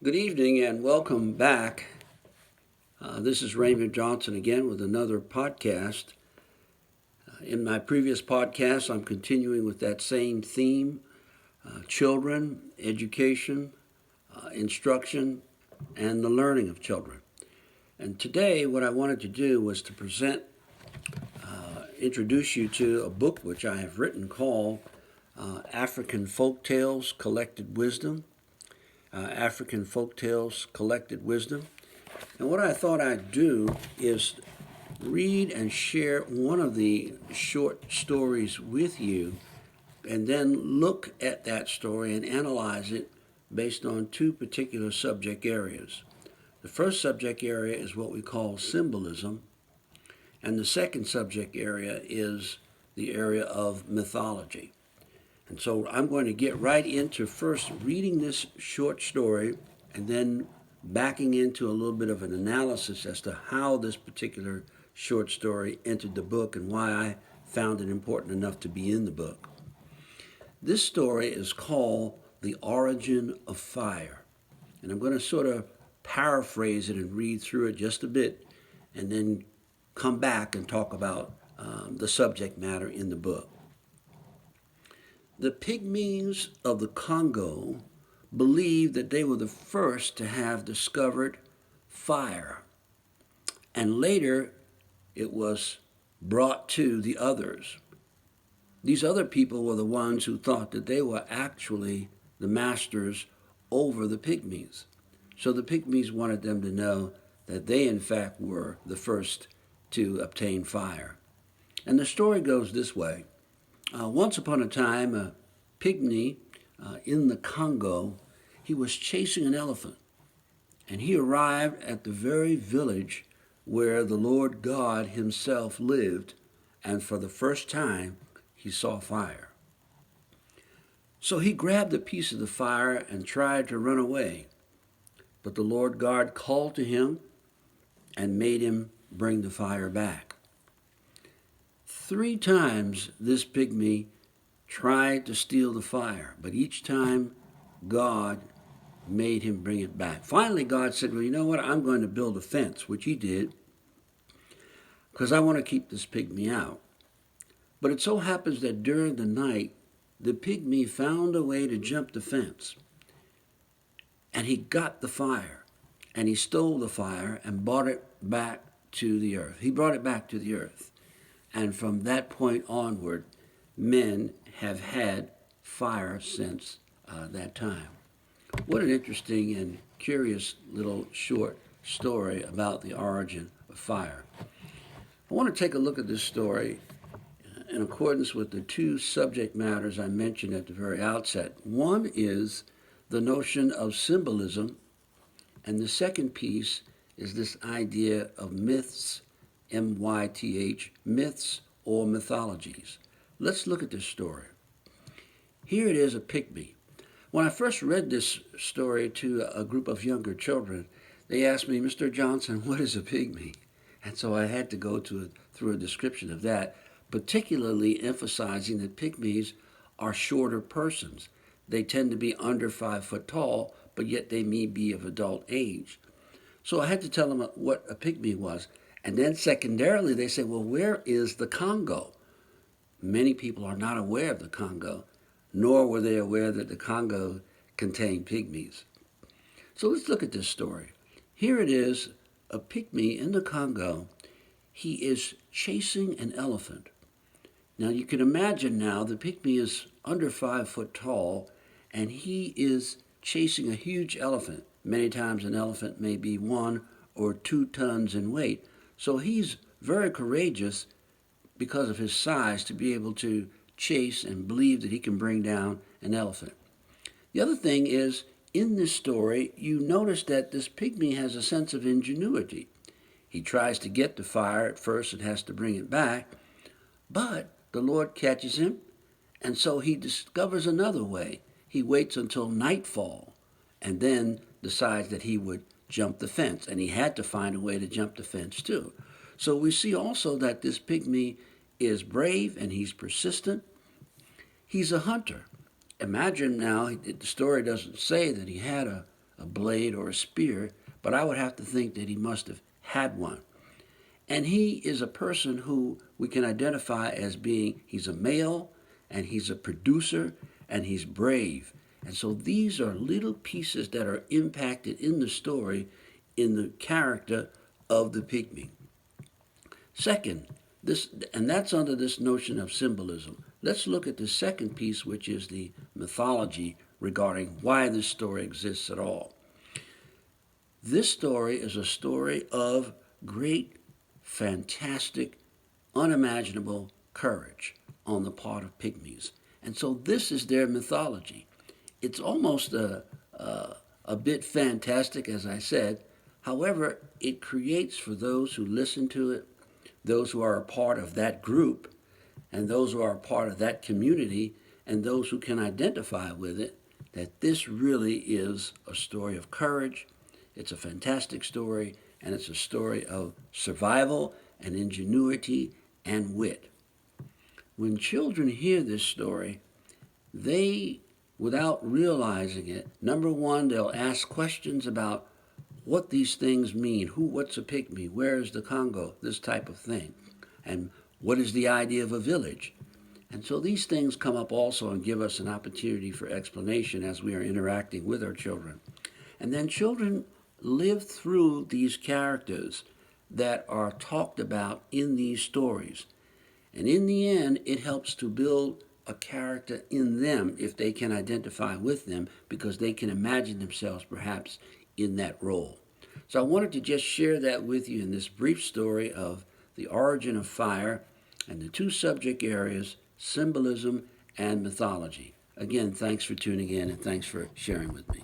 Good evening and welcome back. This is Raymond Johnson again with another podcast. In my previous podcast, I'm continuing with that same theme children, education, instruction, and the learning of children. And today, what I wanted to do was to introduce you to a book which I have written called African Folk Tales Collected Wisdom. African Folk Tales Collected Wisdom. And what I thought I'd do is read and share one of the short stories with you and then look at that story and analyze it based on two particular subject areas. The first subject area is what we call symbolism, and the second subject area is the area of mythology. And so I'm going to get right into first reading this short story and then backing into a little bit of an analysis as to how this particular short story entered the book and why I found it important enough to be in the book. This story is called The Origin of Fire. And I'm going to sort of paraphrase it and read through it just a bit and then come back and talk about the subject matter in the book. The pygmies of the Congo believed that they were the first to have discovered fire, and later it was brought to the others. These other people were the ones who thought that they were actually the masters over the pygmies. So the pygmies wanted them to know that they, in fact, were the first to obtain fire. And the story goes this way. Once upon a time, a pygmy in the Congo, he was chasing an elephant. And he arrived at the very village where the Lord God himself lived, and for the first time, he saw fire. So he grabbed a piece of the fire and tried to run away. But the Lord God called to him and made him bring the fire back. 3 times this pygmy tried to steal the fire, but each time God made him bring it back. Finally, God said, well, you know what? I'm going to build a fence, which he did, because I want to keep this pygmy out. But it so happens that during the night, the pygmy found a way to jump the fence, and he got the fire, and he stole the fire and brought it back to the earth. He brought it back to the earth. And from that point onward, men have had fire since that time. What an interesting and curious little short story about the origin of fire. I want to take a look at this story in accordance with the 2 subject matters I mentioned at the very outset. One is the notion of symbolism, and the second piece is this idea of myths, M-Y-T-H, myths or mythologies. Let's look at this story. Here it is, a pygmy. When I first read this story to a group of younger children, they asked me, Mr. Johnson, what is a pygmy? And so I had to go through a description of that, particularly emphasizing that pygmies are shorter persons. They tend to be under 5 foot tall, but yet they may be of adult age. So I had to tell them what a pygmy was. And then secondarily, they say, well, where is the Congo? Many people are not aware of the Congo, nor were they aware that the Congo contained pygmies. So let's look at this story. Here it is, a pygmy in the Congo. He is chasing an elephant. Now you can imagine now the pygmy is under 5 foot tall, and he is chasing a huge elephant. Many times an elephant may be 1 or 2 tons in weight. So he's very courageous because of his size to be able to chase and believe that he can bring down an elephant. The other thing is, in this story, you notice that this pygmy has a sense of ingenuity. He tries to get the fire at first and has to bring it back, but the Lord catches him, and so he discovers another way. He waits until nightfall and then decides that he would jump the fence, and he had to find a way to jump the fence too. So we see also that this pygmy is brave and he's persistent. He's a hunter. Imagine now, the story doesn't say that he had a a blade or a spear, but I would have to think that he must have had one. And he is a person who we can identify as being, he's a male, and he's a producer, and he's brave. And so these are little pieces that are impacted in the story in the character of the pygmy. Second, and that's under this notion of symbolism. Let's look at the second piece, which is the mythology regarding why this story exists at all. This story is a story of great, fantastic, unimaginable courage on the part of pygmies. And so this is their mythology. It's almost a bit fantastic, as I said. However, it creates for those who listen to it, those who are a part of that group, and those who are a part of that community, and those who can identify with it, that this really is a story of courage. It's a fantastic story, and it's a story of survival and ingenuity and wit. When children hear this story, they, without realizing it, number one, they'll ask questions about what these things mean. What's a pygmy? Where is the Congo? This type of thing. And what is the idea of a village? And so these things come up also and give us an opportunity for explanation as we are interacting with our children. And then children live through these characters that are talked about in these stories. And in the end, it helps to build a character in them if they can identify with them, because they can imagine themselves perhaps in that role. So I wanted to just share that with you in this brief story of the origin of fire and the two subject areas, symbolism and mythology. Again, thanks for tuning in and thanks for sharing with me.